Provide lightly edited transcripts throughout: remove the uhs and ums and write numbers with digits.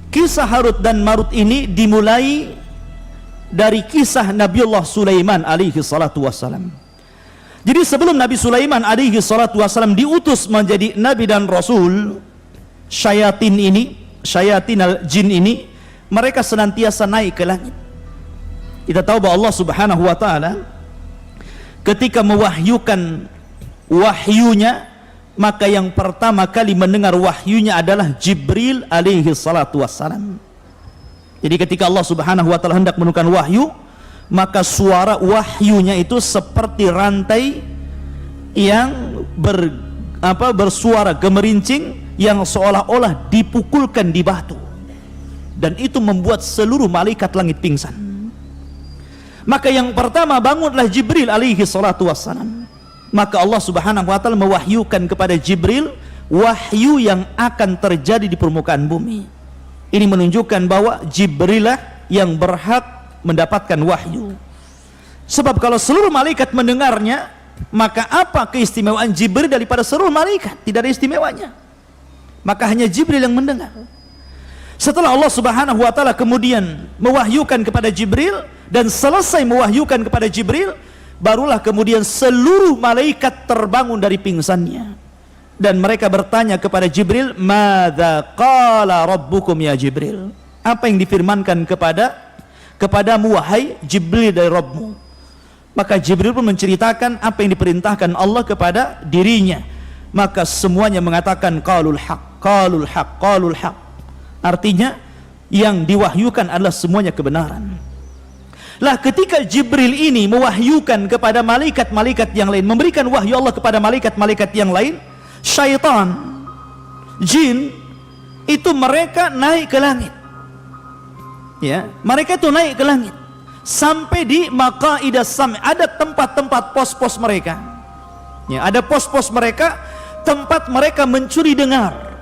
Kisah Harut dan Marut ini dimulai dari kisah Nabiullah Sulaiman alaihi salatu wassalam. Jadi sebelum Nabi Sulaiman alaihi salatu wassalam diutus menjadi nabi dan rasul, syayatin al-jin ini mereka senantiasa naik ke langit. Kita tahu bahwa Allah Subhanahu wa taala ketika mewahyukan wahyunya, maka yang pertama kali mendengar wahyunya adalah Jibril alaihi salatu wassalam. Jadi ketika Allah Subhanahu wa taala hendak menurunkan wahyu, maka suara wahyunya itu seperti rantai yang bersuara gemerincing yang seolah-olah dipukulkan di batu, dan itu membuat seluruh malaikat langit pingsan. Maka yang pertama bangunlah Jibril alaihi salatu wassalam. Maka Allah Subhanahu wa taala mewahyukan kepada Jibril wahyu yang akan terjadi di permukaan bumi. Ini menunjukkan bahwa Jibril lah yang berhak mendapatkan wahyu. Sebab kalau seluruh malaikat mendengarnya, maka apa keistimewaan Jibril daripada seluruh malaikat? Tidak ada istimewanya. Maka hanya Jibril yang mendengar. Setelah Allah Subhanahu wa taala kemudian mewahyukan kepada Jibril dan selesai mewahyukan kepada Jibril, barulah kemudian seluruh malaikat terbangun dari pingsannya, dan mereka bertanya kepada Jibril, "Madza qala rabbukum ya Jibril?" Apa yang difirmankan kepadamu wahai Jibril dari Rabbmu? Maka Jibril pun menceritakan apa yang diperintahkan Allah kepada dirinya. Maka semuanya mengatakan qalul haq, qalul haq, qalul haq. Artinya yang diwahyukan adalah semuanya kebenaran. Lah ketika Jibril ini mewahyukan kepada malaikat-malaikat yang lain, memberikan wahyu Allah kepada malaikat-malaikat yang lain, syaitan, jin itu mereka naik ke langit. Ya, mereka itu naik ke langit sampai di maqaidas sam', ada tempat-tempat pos-pos mereka. Ya, ada pos-pos mereka, tempat mereka mencuri dengar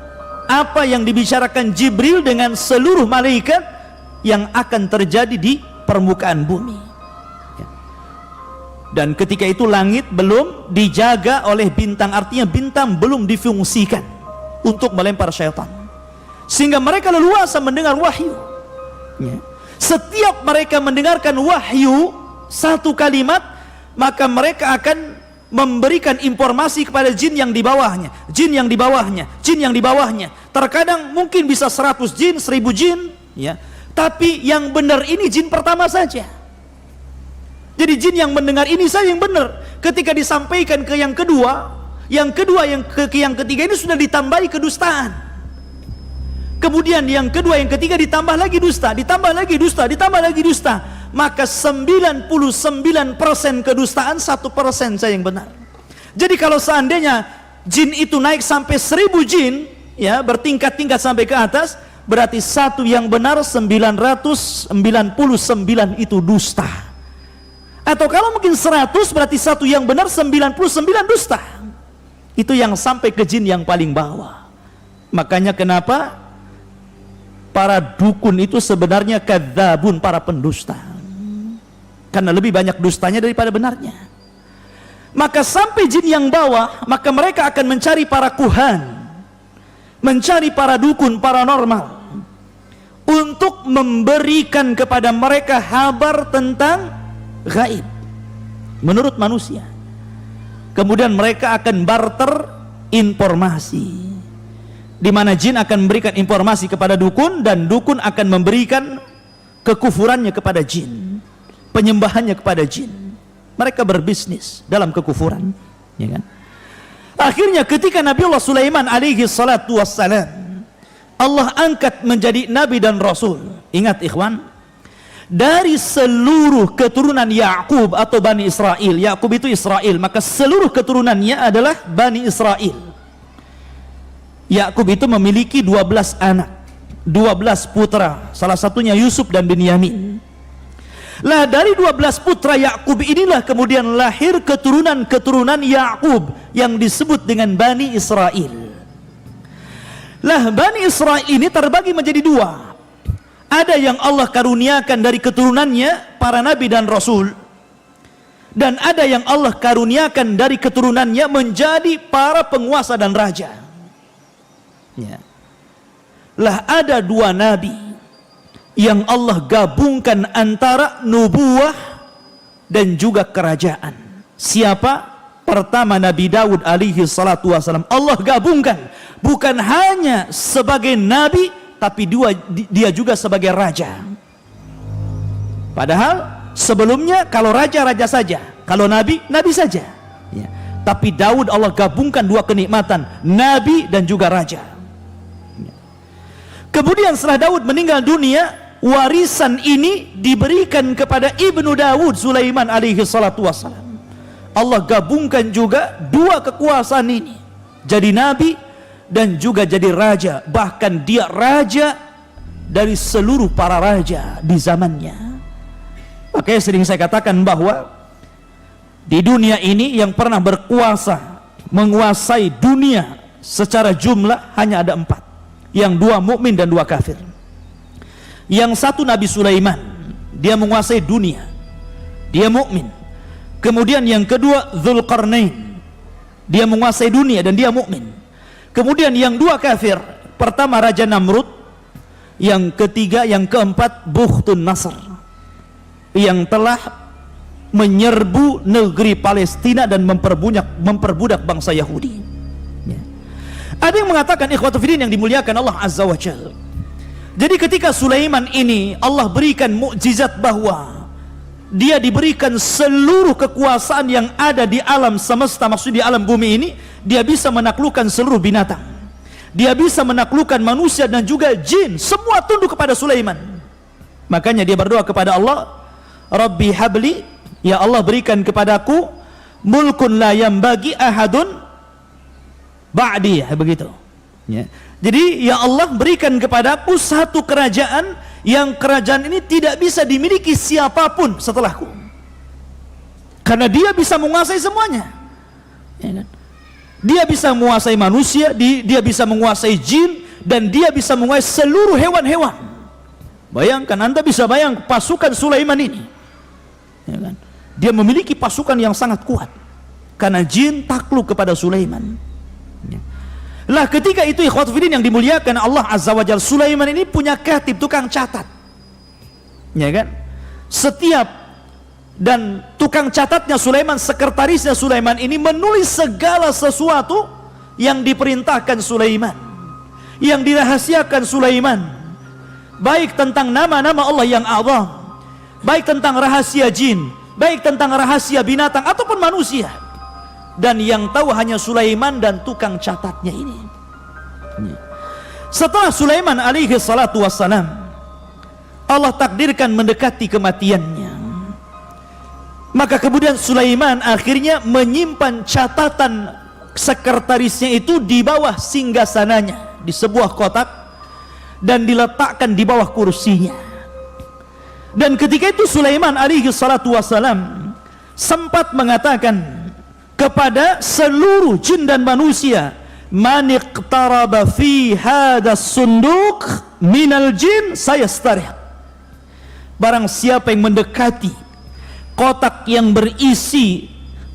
apa yang dibicarakan Jibril dengan seluruh malaikat yang akan terjadi di permukaan bumi. Dan ketika itu langit belum dijaga oleh bintang, artinya bintang belum difungsikan untuk melempar syaitan, sehingga mereka leluasa mendengar wahyu. Setiap mereka mendengarkan wahyu satu kalimat, maka mereka akan memberikan informasi kepada jin yang di bawahnya, jin yang di bawahnya, jin yang di bawahnya. Terkadang mungkin bisa 100 jin, 1000 jin, ya. Tapi yang benar ini jin pertama saja. Jadi jin yang mendengar ini saja yang benar. Ketika disampaikan ke yang kedua, yang ketiga ini sudah ditambahi kedustaan. Kemudian yang kedua, yang ketiga ditambah lagi dusta, ditambah lagi dusta, ditambah lagi dusta. Maka 99% kedustaan, 1% saja yang benar. Jadi kalau seandainya jin itu naik sampai 1000 jin, ya, bertingkat-tingkat sampai ke atas, berarti satu yang benar, 999 itu dusta. Atau kalau mungkin 100, berarti satu yang benar, 99 dusta. Itu yang sampai ke jin yang paling bawah. Makanya kenapa para dukun itu sebenarnya kadzabun, para pendusta, karena lebih banyak dustanya daripada benarnya. Maka sampai jin yang bawah, maka mereka akan mencari para kuhan, mencari para dukun paranormal untuk memberikan kepada mereka kabar tentang gaib menurut manusia. Kemudian mereka akan barter informasi, di mana jin akan memberikan informasi kepada dukun, dan dukun akan memberikan kekufurannya kepada jin, penyembahannya kepada jin. Mereka berbisnis dalam kekufuran. Ya kan? Akhirnya ketika Nabiullah Sulaiman alaihi salatu wassalam Allah angkat menjadi nabi dan rasul. Ingat ikhwan, dari seluruh keturunan Yakub atau Bani Israel, Yakub itu Israel, maka seluruh keturunannya adalah Bani Israel. Yakub itu memiliki 12 anak, 12 putra, salah satunya Yusuf dan Binyamin. Lah dari 12 putra Yakub inilah kemudian lahir keturunan-keturunan Yakub yang disebut dengan Bani Israel. Lah Bani Israel ini terbagi menjadi dua. Ada yang Allah karuniakan dari keturunannya para nabi dan rasul, dan ada yang Allah karuniakan dari keturunannya menjadi para penguasa dan raja. Ya. Lah ada dua nabi yang Allah gabungkan antara nubuah dan juga kerajaan. Siapa? Pertama Nabi Daud alaihi salatu wasalam. Allah gabungkan bukan hanya sebagai nabi, tapi dia juga sebagai raja. Padahal sebelumnya kalau raja saja, kalau nabi saja. Ya. Tapi Daud Allah gabungkan dua kenikmatan, nabi dan juga raja. Ya. Kemudian setelah Daud meninggal dunia, warisan ini diberikan kepada ibnu Daud Sulaiman alaihi salatu wassalam. Allah gabungkan juga dua kekuasaan ini, jadi nabi dan juga jadi raja. Bahkan dia raja dari seluruh para raja di zamannya. Makanya sering saya katakan bahwa di dunia ini yang pernah berkuasa menguasai dunia secara jumlah hanya ada 4, yang 2 mukmin dan 2 kafir. Yang satu Nabi Sulaiman, dia menguasai dunia, dia mukmin. Kemudian yang kedua Dzulqarnain, dia menguasai dunia dan dia mukmin. Kemudian yang 2 kafir, pertama Raja Namrud, yang ketiga, yang keempat Bukhtun Nasr, yang telah menyerbu negeri Palestina dan memperbudak bangsa Yahudi. Ya. Ada yang mengatakan ikhwatu fiddin yang dimuliakan Allah Azza wa Jalla, jadi ketika Sulaiman ini Allah berikan mukjizat bahwa dia diberikan seluruh kekuasaan yang ada di alam semesta, maksud di alam bumi ini, dia bisa menaklukkan seluruh binatang, dia bisa menaklukkan manusia dan juga jin, semua tunduk kepada Sulaiman. Makanya dia berdoa kepada Allah, Rabbi habli, ya Allah berikan kepadaku mulkun la yambagi ahadun ba'di, begitu ya. Jadi ya Allah berikan kepadaku satu kerajaan yang kerajaan ini tidak bisa dimiliki siapapun setelahku, karena dia bisa menguasai semuanya ya kan? Dia bisa menguasai manusia, dia bisa menguasai jin, dan dia bisa menguasai seluruh hewan-hewan. Bayangkan, Anda bisa bayang pasukan Sulaiman ini ya kan? Dia memiliki pasukan yang sangat kuat karena jin takluk kepada Sulaiman ya. Lah ketika itu ikhwatu fiddin yang dimuliakan Allah Azza wa Jalla, Sulaiman ini punya katib, tukang catat ya kan. Setiap dan tukang catatnya Sulaiman, sekretarisnya Sulaiman ini menulis segala sesuatu yang diperintahkan Sulaiman, yang dirahasiakan Sulaiman, baik tentang nama-nama Allah yang azam, baik tentang rahasia jin, baik tentang rahasia binatang ataupun manusia. Dan yang tahu hanya Sulaiman dan tukang catatnya ini. Setelah Sulaiman alaihi salatu wassalam, Allah takdirkan mendekati kematiannya. Maka kemudian Sulaiman akhirnya menyimpan catatan sekretarisnya itu di bawah singgasananya, di sebuah kotak, dan diletakkan di bawah kursinya. Dan ketika itu Sulaiman alaihi salatu wassalam sempat mengatakan kepada seluruh jin dan manusia, man iqtaraba fi hadas sunduk minal jin sayastarih, barang siapa yang mendekati kotak yang berisi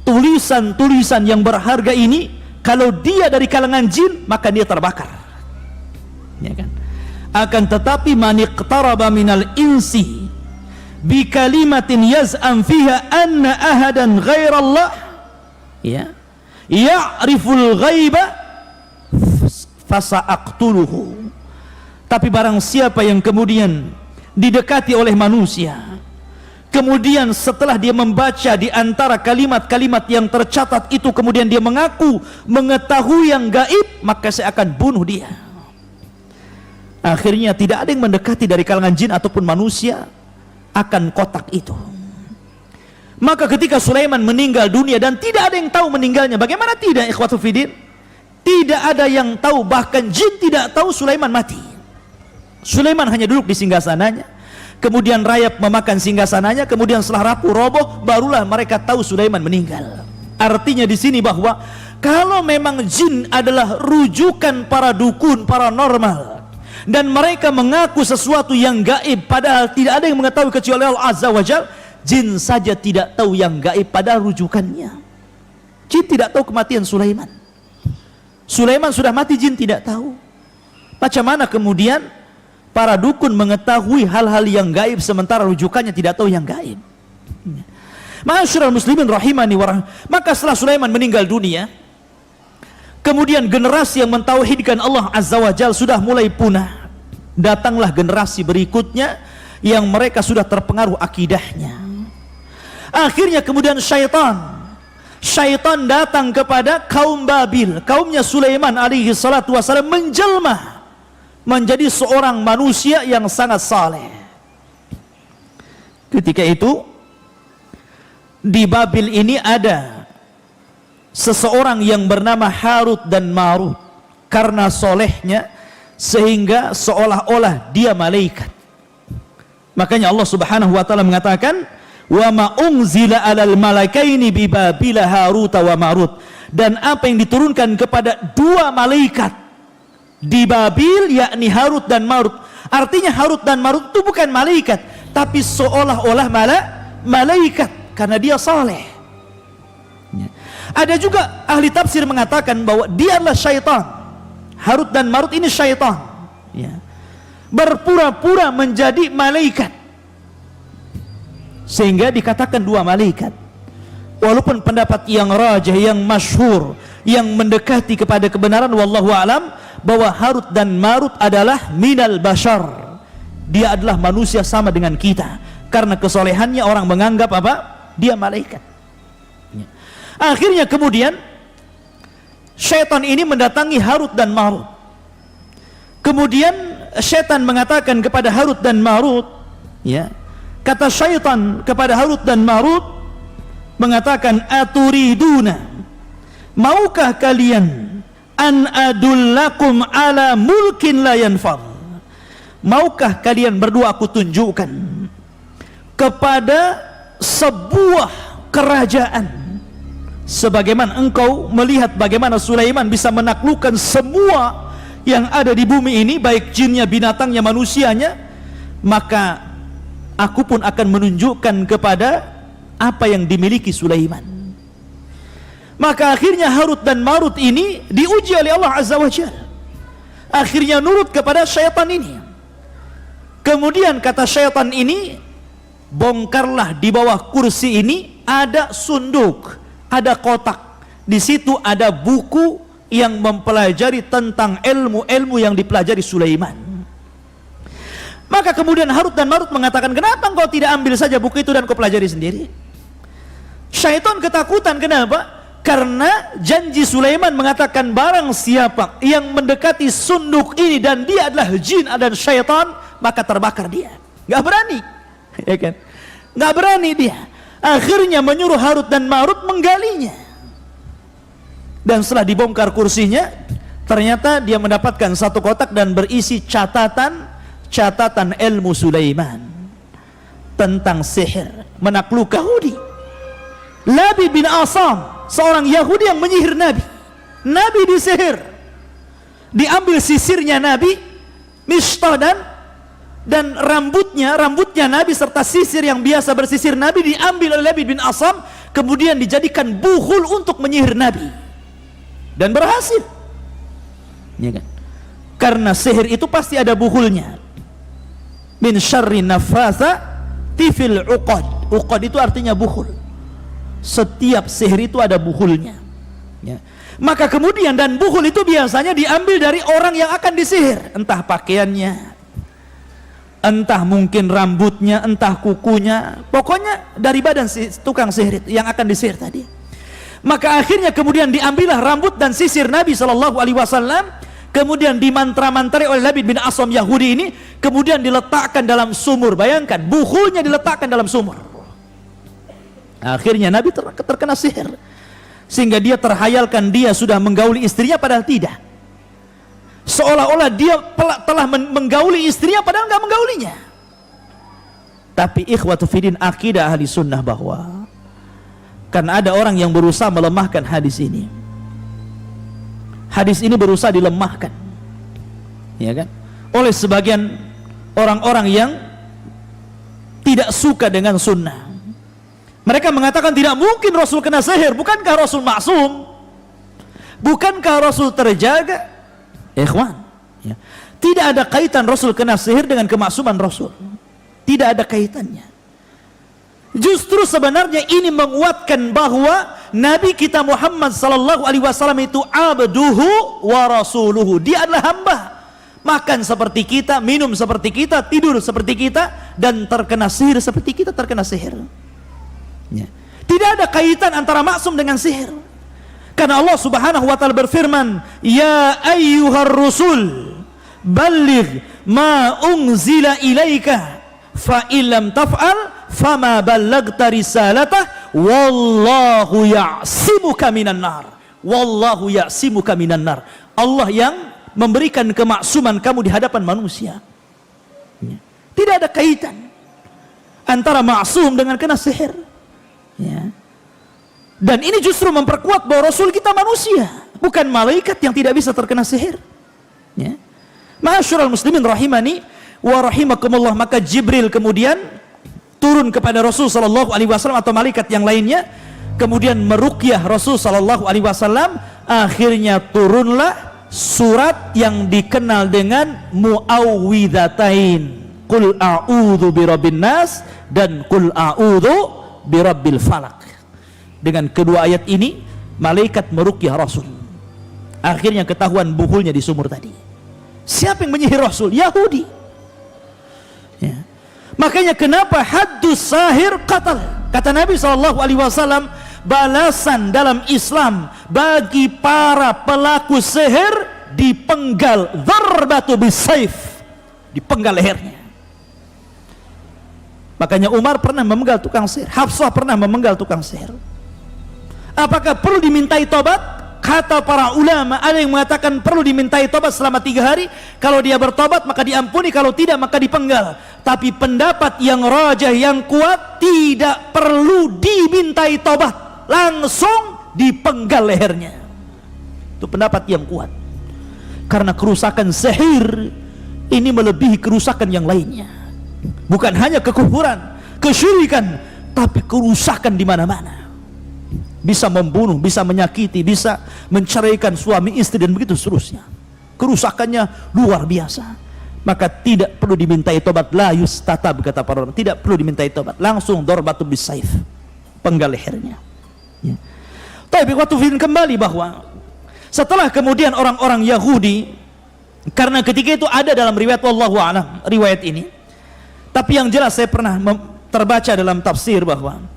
tulisan-tulisan yang berharga ini, kalau dia dari kalangan jin maka dia terbakar ya kan. Akan tetapi man iqtaraba minal insi bi kalimatin yaz'am fiha anna ahadan ghairallah ya ya'riful ghaiba fasa'aqtuluhu, tapi barang siapa yang kemudian didekati oleh manusia kemudian setelah dia membaca di antara kalimat-kalimat yang tercatat itu, kemudian dia mengaku mengetahui yang gaib, maka saya akan bunuh dia. Akhirnya tidak ada yang mendekati dari kalangan jin ataupun manusia akan kotak itu. Maka ketika Sulaiman meninggal dunia dan tidak ada yang tahu meninggalnya, bagaimana tidak, ikhwatul fiddin? Tidak ada yang tahu, bahkan jin tidak tahu Sulaiman mati. Sulaiman hanya duduk di singgasananya, kemudian rayap memakan singgasananya, kemudian setelah rapuh roboh, barulah mereka tahu Sulaiman meninggal. Artinya di sini bahwa kalau memang jin adalah rujukan para dukun, paranormal, dan mereka mengaku sesuatu yang gaib padahal tidak ada yang mengetahui kecuali Allah Azza wa Jalla, jin saja tidak tahu yang gaib padahal rujukannya. Jin tidak tahu kematian Sulaiman. Sulaiman sudah mati, jin tidak tahu. Macam mana kemudian para dukun mengetahui hal-hal yang gaib sementara rujukannya tidak tahu yang gaib? Ma'asyiral muslimin rahimani wa maka setelah Sulaiman meninggal dunia, kemudian generasi yang mentauhidkan Allah Azza wa Jalla sudah mulai punah. Datanglah generasi berikutnya yang mereka sudah terpengaruh akidahnya. Akhirnya kemudian syaitan datang kepada kaum Babil, kaumnya Sulaiman alaihi salatu wasallam, menjelma menjadi seorang manusia yang sangat saleh. Ketika itu di Babil ini ada seseorang yang bernama Harut dan Marut. Karena solehnya sehingga seolah-olah dia malaikat. Makanya Allah Subhanahu wa taala mengatakan, wa ma unzila 'alal malakaini bi Babil Harut wa Marut, dan apa yang diturunkan kepada dua malaikat di Babil, yakni Harut dan Marut. Artinya Harut dan Marut itu bukan malaikat, tapi seolah-olah malaikat karena dia saleh. Ada juga ahli tafsir mengatakan bahwa dia adalah syaitan. Harut dan Marut ini syaitan, ya, berpura-pura menjadi malaikat, sehingga dikatakan dua malaikat. Walaupun pendapat yang rajih, yang masyhur, yang mendekati kepada kebenaran, wallahu alam, bahwa Harut dan Marut adalah minal bashar. Dia adalah manusia sama dengan kita. Karena kesolehannya orang menganggap apa? Dia malaikat. Akhirnya kemudian syaitan ini mendatangi Harut dan Marut. Kemudian syaitan mengatakan kepada Harut dan Marut, ya, kata syaitan kepada Harut dan Marut mengatakan, aturiduna, maukah kalian an adullakum ala mulkin la yanfad, maukah kalian berdua aku tunjukkan kepada sebuah kerajaan sebagaimana engkau melihat bagaimana Sulaiman bisa menaklukkan semua yang ada di bumi ini, baik jinnya, binatangnya, manusianya, maka aku pun akan menunjukkan kepada apa yang dimiliki Sulaiman. Maka akhirnya Harut dan Marut ini diuji oleh Allah Azza wa Jalla. Akhirnya nurut kepada syaitan ini. Kemudian kata syaitan ini, bongkarlah di bawah kursi ini ada sunduk, ada kotak. Di situ ada buku yang mempelajari tentang ilmu-ilmu yang dipelajari Sulaiman. Maka kemudian Harut dan Marut mengatakan, kenapa engkau tidak ambil saja buku itu dan kau pelajari sendiri? Syaitan ketakutan. Kenapa? Karena janji Sulaiman mengatakan, barang siapa yang mendekati sunduk ini dan dia adalah jin dan syaitan, maka terbakar dia. Gak berani, ya kan? Gak berani dia. Akhirnya menyuruh Harut dan Marut menggalinya. Dan setelah dibongkar kursinya, ternyata dia mendapatkan satu kotak dan berisi catatan ilmu Sulaiman tentang sihir, menakluk Yahudi. Labi bin Asam, seorang Yahudi yang menyihir Nabi. Nabi disihir. Diambil sisirnya Nabi, Mishtah, dan rambutnya Nabi serta sisir yang biasa bersisir Nabi diambil oleh Labi bin Asam, kemudian dijadikan buhul untuk menyihir Nabi. Dan berhasil, ya kan? Karena sihir itu pasti ada buhulnya. Min syarri nafatha tifil uqad. Uqad itu artinya buhul. Setiap sihir itu ada buhulnya, ya. Maka kemudian, dan buhul itu biasanya diambil dari orang yang akan disihir, entah pakaiannya, entah mungkin rambutnya, entah kukunya, pokoknya dari badan si tukang sihir itu yang akan disihir tadi. Maka akhirnya kemudian diambillah rambut dan sisir Nabi SAW, kemudian dimantra-mantrai oleh Labid bin Asam Yahudi ini, kemudian diletakkan dalam sumur. Bayangkan, buhulnya diletakkan dalam sumur. Akhirnya Nabi terkena sihir, sehingga dia terhayalkan dia sudah menggauli istrinya, padahal tidak. Seolah-olah dia telah menggauli istrinya, padahal nggak menggaulinya. Tapi ikhwatu fiddin, akidah ahli sunnah bahwa karena ada orang yang berusaha melemahkan hadis ini. Hadis ini berusaha dilemahkan, ya kan, oleh sebagian orang-orang yang tidak suka dengan sunnah. Mereka mengatakan tidak mungkin Rasul kena sihir. Bukankah Rasul maksum? Bukankah Rasul terjaga? Ikhwan, ya. Tidak ada kaitan Rasul kena sihir dengan kemaksuman Rasul. Tidak ada kaitannya. Justru sebenarnya ini menguatkan bahwa Nabi kita Muhammad sallallahu alaihi wasallam itu abduhu wa rasuluhu. Dia adalah hamba. Makan seperti kita, minum seperti kita, tidur seperti kita, dan terkena sihir seperti kita terkena sihir. Ya. Tidak ada kaitan antara maksum dengan sihir. Karena Allah Subhanahu wa taala berfirman, "Ya ayyuhar rusul, balligh ma unzila ilaika, fa illam taf'al fama ballaghta risalatah, wallahu ya'simuka minan nar." Wallahu ya'simuka minan nar. Allah yang memberikan kemaksuman kamu di hadapan manusia. Ya. Tidak ada kaitan antara maksum dengan kena sihir. Ya. Dan ini justru memperkuat bahwa Rasul kita manusia, bukan malaikat yang tidak bisa terkena sihir. Ya. Ma'asyiral muslimin rahimani wa rahimakumullah. Maka Jibril kemudian turun kepada Rasul sallallahu alaihi wasallam atau malaikat yang lainnya, kemudian meruqyah Rasul sallallahu alaihi wasallam. Akhirnya turunlah surat yang dikenal dengan Muawwidzatain, Qul a'udzu birabbin nas dan Qul a'udzu birabbil falak. Dengan kedua ayat ini malaikat meruqyah Rasul. Akhirnya ketahuan buhulnya di sumur tadi. Siapa yang menyihir Rasul? Yahudi. Ya. Makanya kenapa haddus sahir qatal? Kata Nabi SAW, balasan dalam Islam bagi para pelaku sihir dipenggal, dzarbatu bisayf, dipenggal lehernya. Makanya Umar pernah memenggal tukang sihir, Hafsah pernah memenggal tukang sihir. Apakah perlu dimintai tobat? Kata para ulama, ada yang mengatakan perlu dimintai tobat selama 3 hari. Kalau dia bertobat maka diampuni, kalau tidak maka dipenggal. Tapi pendapat yang rajih, yang kuat, tidak perlu dimintai tobat, langsung dipenggal lehernya. Itu pendapat yang kuat. Karena kerusakan sihir ini melebihi kerusakan yang lainnya. Bukan hanya kekufuran, kesyirikan, tapi kerusakan di mana-mana. Bisa membunuh, bisa menyakiti, bisa menceraikan suami istri dan begitu seterusnya. Kerusakannya luar biasa. Maka tidak perlu dimintai tobat, la yustatab, kata para ulama. Tidak perlu dimintai tobat, langsung darbatu bisayf, penggal lehernya. Ya. Tapi waktu kembali bahwa setelah kemudian orang-orang Yahudi, karena ketika itu ada dalam riwayat wallahu a'lam riwayat ini, tapi yang jelas saya pernah terbaca dalam tafsir bahwa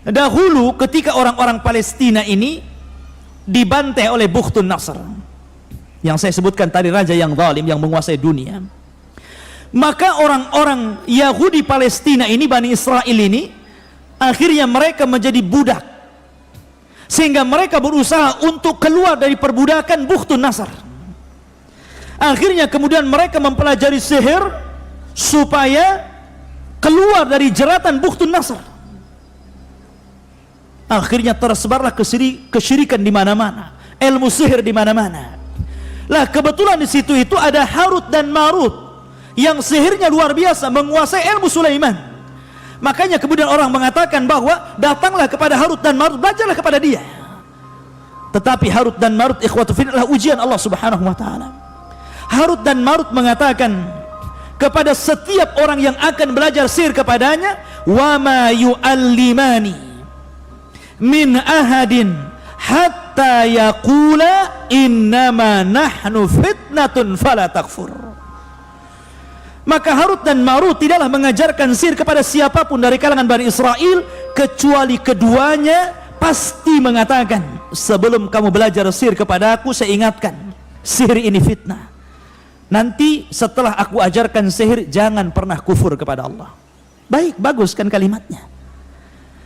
dahulu ketika orang-orang Palestina ini dibantai oleh Bukhtun Nasr, yang saya sebutkan tadi, raja yang zalim yang menguasai dunia, maka orang-orang Yahudi Palestina ini, Bani Israel ini, akhirnya mereka menjadi budak, sehingga mereka berusaha untuk keluar dari perbudakan Bukhtun Nasr. Akhirnya kemudian mereka mempelajari sihir supaya keluar dari jeratan Bukhtun Nasr. Akhirnya tersebarlah kesyirikan di mana-mana, ilmu sihir di mana-mana. Lah kebetulan di situ itu ada Harut dan Marut yang sihirnya luar biasa, menguasai ilmu Sulaiman. Makanya kemudian orang mengatakan bahwa datanglah kepada Harut dan Marut, belajarlah kepada dia. Tetapi Harut dan Marut, ikhwatu fillah, ujian Allah Subhanahu wa taala. Harut dan Marut mengatakan kepada setiap orang yang akan belajar sihir kepadanya, wa ma yu'allimani min ahadin hatta yaqula innama nahnu fitnatun fala takfur. Maka Harut dan Marut tidaklah mengajarkan sihir kepada siapapun dari kalangan Bani Israel, kecuali keduanya pasti mengatakan, sebelum kamu belajar sihir kepada aku, saya ingatkan, sihir ini fitnah. Nanti setelah aku ajarkan sihir, jangan pernah kufur kepada Allah. Baik, bagus kan kalimatnya.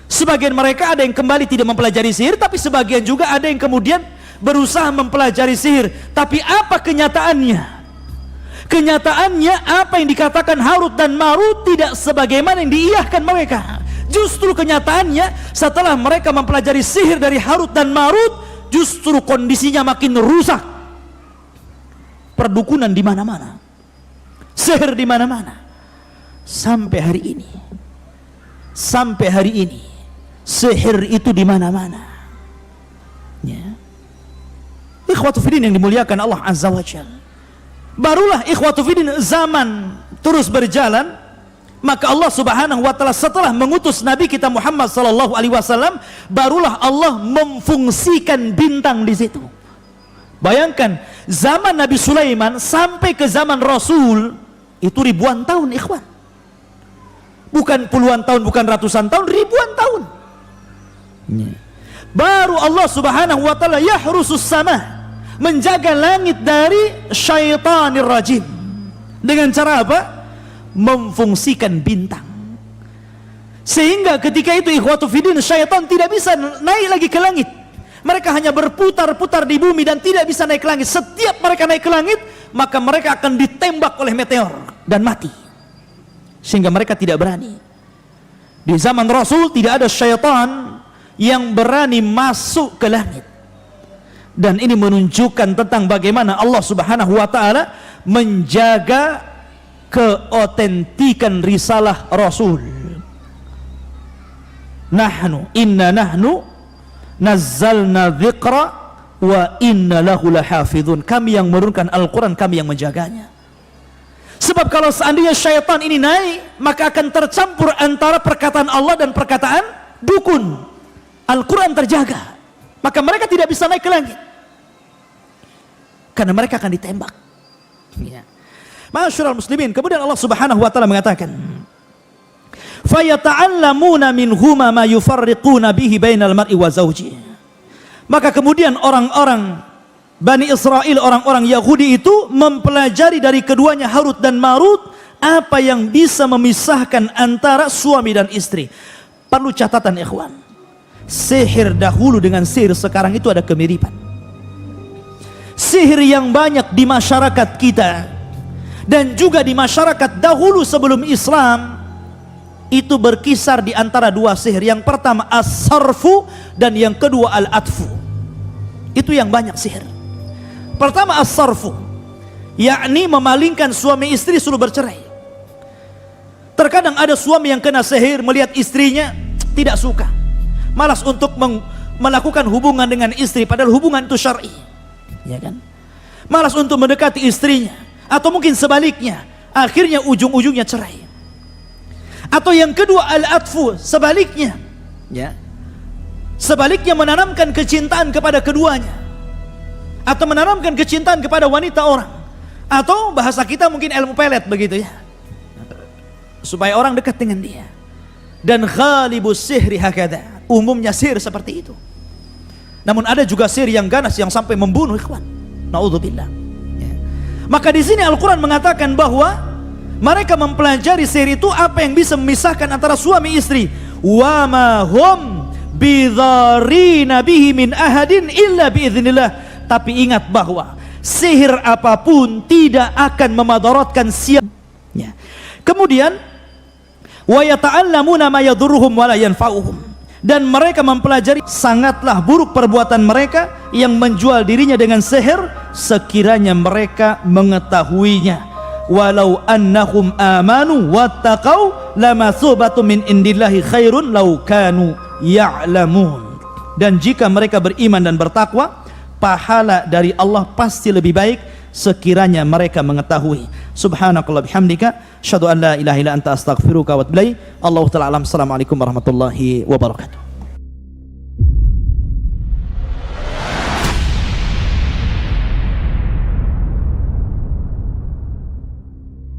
Sebagian mereka ada yang kembali tidak mempelajari sihir, tapi sebagian juga ada yang kemudian berusaha mempelajari sihir. Tapi apa kenyataannya? Kenyataannya apa yang dikatakan Harut dan Marut tidak sebagaimana yang diiyahkan mereka. Justru kenyataannya setelah mereka mempelajari sihir dari Harut dan Marut, justru kondisinya makin rusak. Perdukunan di mana-mana, sihir di mana-mana. Sampai hari ini, sampai hari ini, sihir itu di mana-mana. Ya. Ikhwatu fiddin yang dimuliakan Allah Azza wa Jalla. Barulah ikhwatu fiddin zaman terus berjalan, maka Allah Subhanahu wa taala setelah mengutus Nabi kita Muhammad sallallahu alaihi wasallam, barulah Allah memfungsikan bintang di situ. Bayangkan zaman Nabi Sulaiman sampai ke zaman Rasul itu ribuan tahun, ikhwan. Bukan puluhan tahun, bukan ratusan tahun, ribuan tahun. Baru Allah Subhanahu wa taala yahrusus sama, menjaga langit dari syaitanir rajim. Dengan cara apa? Memfungsikan bintang. Sehingga ketika itu ikhwatu fiddin, syaitan tidak bisa naik lagi ke langit. Mereka hanya berputar-putar di bumi dan tidak bisa naik ke langit. Setiap mereka naik ke langit, maka mereka akan ditembak oleh meteor dan mati. Sehingga mereka tidak berani. Di zaman Rasul tidak ada syaitan yang berani masuk ke langit. Dan ini menunjukkan tentang bagaimana Allah Subhanahu wa taala menjaga keotentikan risalah Rasul. Inna nahnu nazzalna dzikra wa inna lahu lahafizun. Kami yang menurunkan Al-Quran, kami yang menjaganya. Sebab kalau seandainya syaitan ini naik, maka akan tercampur antara perkataan Allah dan perkataan dukun. Al-Quran terjaga, maka mereka tidak bisa naik ke langit karena mereka akan ditembak. Ya. Ma'asyiral muslimin, kemudian Allah Subhanahu wa taala mengatakan, "Fayata'allamuna minhuma ma yufarriquna bihi bainal mar'i wa zawjihi." Maka kemudian orang-orang Bani Israel, orang-orang Yahudi itu mempelajari dari keduanya Harut dan Marut apa yang bisa memisahkan antara suami dan istri. Perlu catatan ikhwan, sihir dahulu dengan sihir sekarang itu ada kemiripan. Sihir yang banyak di masyarakat kita dan juga di masyarakat dahulu sebelum Islam itu berkisar di antara dua sihir. Yang pertama as-sarfu dan yang kedua al-atfu. Itu yang banyak sihir. Pertama as-sarfu, yakni memalingkan suami istri suruh bercerai. Terkadang ada suami yang kena sihir melihat istrinya tidak suka, malas untuk melakukan hubungan dengan istri, padahal hubungan itu syar'i, ya kan? Malas untuk mendekati istrinya, atau mungkin sebaliknya, akhirnya ujung-ujungnya cerai. Atau yang kedua al-atfu, sebaliknya, ya, sebaliknya menanamkan kecintaan kepada keduanya, atau menanamkan kecintaan kepada wanita orang, atau bahasa kita mungkin ilmu pelet begitu ya, supaya orang dekat dengan dia. Dan ghalibus sihri hakada, umumnya sihir seperti itu. Namun ada juga sihir yang ganas yang sampai membunuh, ikhwan. Naudzubillah. Ya. Maka di sini Al-Quran mengatakan bahwa mereka mempelajari sihir itu apa yang bisa memisahkan antara suami istri. Wa ma hum bidharina bihi min ahadin illa biiznillah. Tapi ingat bahwa sihir apapun tidak akan memadaratkan siapa. Ya. Kemudian wa yata'allamuna ma yadurruhum wa la yanfa'uhum, dan mereka mempelajari sangatlah buruk perbuatan mereka yang menjual dirinya dengan sihir sekiranya mereka mengetahuinya. Walau annahum amanu wattaqau lamathubatun min indillahi khairun law kanu ya'lamun. Dan jika mereka beriman dan bertakwa, pahala dari Allah pasti lebih baik sekiranya mereka mengetahui. Subhanakallah bihamdika, asyhadu an la ilaha illa anta astaghfiruka wa atubu ilaik. Allahu ta'ala alam. Assalamualaikum warahmatullahi wabarakatuh.